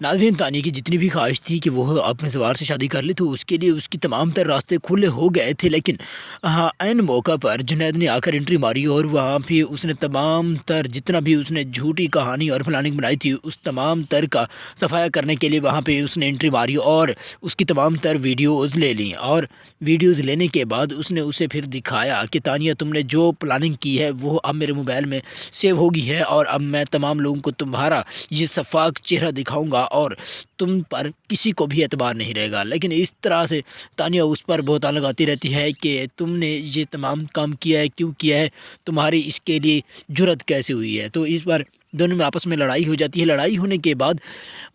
नाज़रीन, तानिया की जितनी भी ख्वाहिश थी कि वो अपने ज़वार से शादी कर ले, तो उसके लिए उसकी तमाम तर रास्ते खुले हो गए थे। लेकिन हाँ, ऐन मौका पर जुनैद ने आकर एंट्री मारी और वहाँ पे उसने तमाम तर जितना भी उसने झूठी कहानी और प्लानिंग बनाई थी, उस तमाम तर का सफाया करने के लिए वहाँ पे उसने एंट्री मारी और उसकी तमाम तर वीडियोज़ ले लीं। और वीडियोज़ लेने के बाद उसने उसे फिर दिखाया कि तानिया, तुमने जो प्लानिंग की है वो अब मेरे मोबाइल में सेव होगी है, और अब मैं तमाम लोगों को तुम्हारा ये शफाक चेहरा दिखाऊंगा और तुम पर किसी को भी एतबार नहीं रहेगा। लेकिन इस तरह से तानिया उस पर बहतान लगाती रहती है कि तुमने ये तमाम काम किया है, क्यों किया है, तुम्हारी इसके लिए जुर्रत कैसे हुई है। तो इस बार दोनों में आपस में लड़ाई हो जाती है। लड़ाई होने के बाद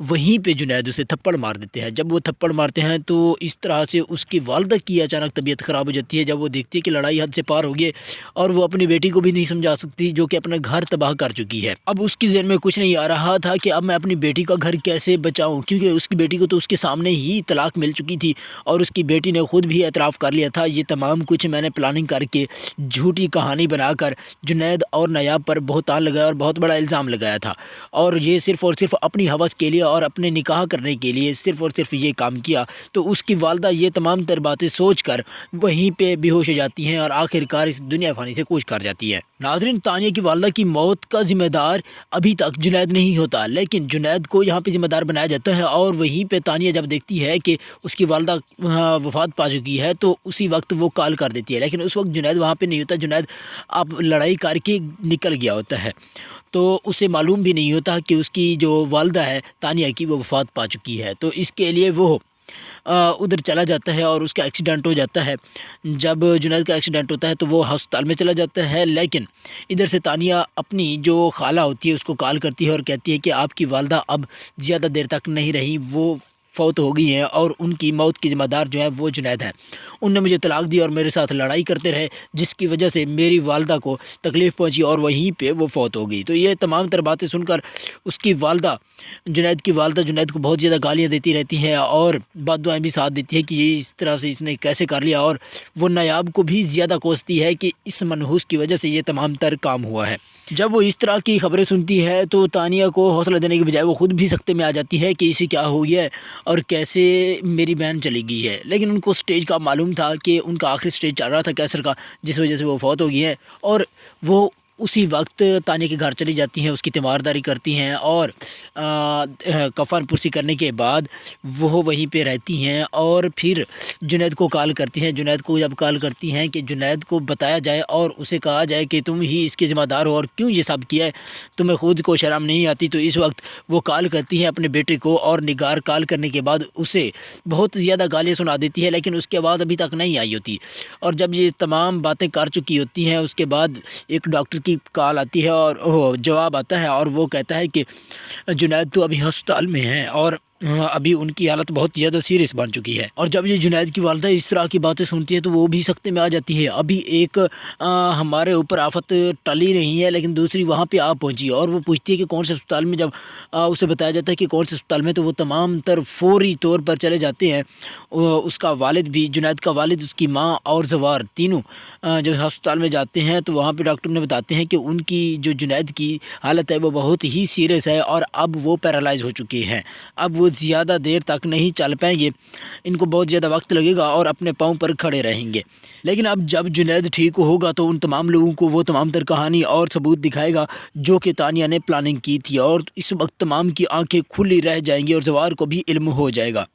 वहीं पे जुनैद उसे थप्पड़ मार देते हैं। जब वो थप्पड़ मारते हैं तो इस तरह से उसकी वालदा की अचानक तबीयत ख़राब हो जाती है। जब वो देखती है कि लड़ाई हद से पार हो गई और वो अपनी बेटी को भी नहीं समझा सकती, जो कि अपना घर तबाह कर चुकी है। अब उसकी ज़हन में कुछ नहीं आ रहा था कि अब मैं अपनी बेटी का घर कैसे बचाऊँ, क्योंकि उसकी बेटी को तो उसके सामने ही तलाक मिल चुकी थी और उसकी बेटी ने खुद भी एतराफ़ कर लिया था, ये तमाम कुछ मैंने प्लानिंग करके झूठी कहानी बनाकर जुनैद और नायाब पर बहतान लगाया और बहुत बड़ा इल्ज़ाम लगाया था। और ये सिर्फ़ और सिर्फ अपनी हवस के लिए और अपने निकाह करने के लिए सिर्फ़ और सिर्फ ये काम किया। तो उसकी वालदा ये तमाम तर बातें सोच कर वहीं पे बेहोश हो जाती हैं और आखिरकार इस दुनिया फ़ानी से कूच कर जाती है। नाज़रीन, तानिया की वालदा की मौत का ज़िम्मेदार अभी तक जुनैद नहीं होता, लेकिन जुनैद को यहाँ पे ज़िम्मेदार बनाया जाता है। और वहीं पे तानिया जब देखती है कि उसकी वालदा वफ़ात पा चुकी है, तो उसी वक्त वो कॉल कर देती है। लेकिन उस वक्त जुनैद वहाँ पे नहीं होता। जुनैद अब लड़ाई करके निकल गया होता है, तो उसे मालूम भी नहीं होता कि उसकी जो वालदा है तानिया की, वो वफ़ात पा चुकी है। तो इसके लिए वो उधर चला जाता है और उसका एक्सीडेंट हो जाता है। जब जुनैद का एक्सीडेंट होता है तो वो अस्पताल में चला जाता है। लेकिन इधर से तानिया अपनी जो खाला होती है उसको कॉल करती है और कहती है कि आपकी वालदा अब ज़्यादा देर तक नहीं रही, वो फ़ौत हो गई हैं और उनकी मौत की ज़िम्मेदार जो है वो जुनैद है। उनने मुझे तलाक दी और मेरे साथ लड़ाई करते रहे, जिसकी वजह से मेरी वालदा को तकलीफ़ पहुंची और वहीं पे वो फ़ौत हो गई। तो ये तमाम तर बातें सुनकर उसकी वालदा, जुनैद की वालदा, जुनैद को बहुत ज़्यादा गालियाँ देती रहती हैं और बद्दुआएँ भी साथ देती है कि ये इस तरह से इसने कैसे कर लिया। और वो नायाब को भी ज़्यादा कोसती है कि इस मनहूस की वजह से ये तमाम तर काम हुआ है। जब वो इस तरह की खबरें सुनती है तो तानिया को हौसला देने के बजाय वो खुद भी सख्ते में आ जाती है कि इसे क्या हो गया है और कैसे मेरी बहन चली गई है। लेकिन उनको स्टेज का मालूम था कि उनका आखिरी स्टेज चल रहा था कैंसर का, जिस वजह से वो फौत हो गई है। और वो उसी वक्त तानिया के घर चली जाती हैं, उसकी तीमारदारी करती हैं और कफन पुरसी करने के बाद वो वहीं पे रहती हैं। और फिर जुनैद को कॉल करती हैं। जुनैद को जब कॉल करती हैं कि जुनैद को बताया जाए और उसे कहा जाए कि तुम ही इसके ज़िम्मेदार हो और क्यों ये सब किया है, तुम्हें खुद को शर्म नहीं आती। तो इस वक्त वो कॉल करती हैं अपने बेटे को और निगार कॉल करने के बाद उसे बहुत ज़्यादा गालियाँ सुना देती है, लेकिन उसके बाद अभी तक नहीं आई होती। और जब ये तमाम बातें कर चुकी होती हैं, उसके बाद एक डॉक्टर की कॉल आती है और जवाब आता है और वो कहता है कि जुनैद तो अभी अस्पताल में है और अभी उनकी हालत बहुत ज़्यादा सीरियस बन चुकी है। और जब ये जुनैद की वालदा इस तरह की बातें सुनती है तो वो भी सख्ते में आ जाती है। अभी एक हमारे ऊपर आफत टली नहीं है, लेकिन दूसरी वहाँ पे आ पहुँची और वो पूछती है कि कौन से अस्पताल में। जब उसे बताया जाता है कि कौन से अस्पताल में, तो वो तमाम तर फौरी तौर पर चले जाते हैं। उसका वालिद भी, जुनैद का वालिद, उसकी माँ और जवार तीनों जब अस्पताल में जाते हैं तो वहाँ पर डॉक्टर ने बताते हैं कि उनकी जो जुनैद की हालत है वो बहुत ही सीरियस है और अब वो पैरालाइज हो चुके हैं। अब वो ज़्यादा देर तक नहीं चल पाएंगे, इनको बहुत ज़्यादा वक्त लगेगा और अपने पाँव पर खड़े रहेंगे। लेकिन अब जब जुनैद ठीक होगा तो उन तमाम लोगों को वो तमाम तर कहानी और सबूत दिखाएगा जो कि तानिया ने प्लानिंग की थी। और इस वक्त तमाम की आंखें खुली रह जाएंगी और जवार को भी इल्म हो जाएगा।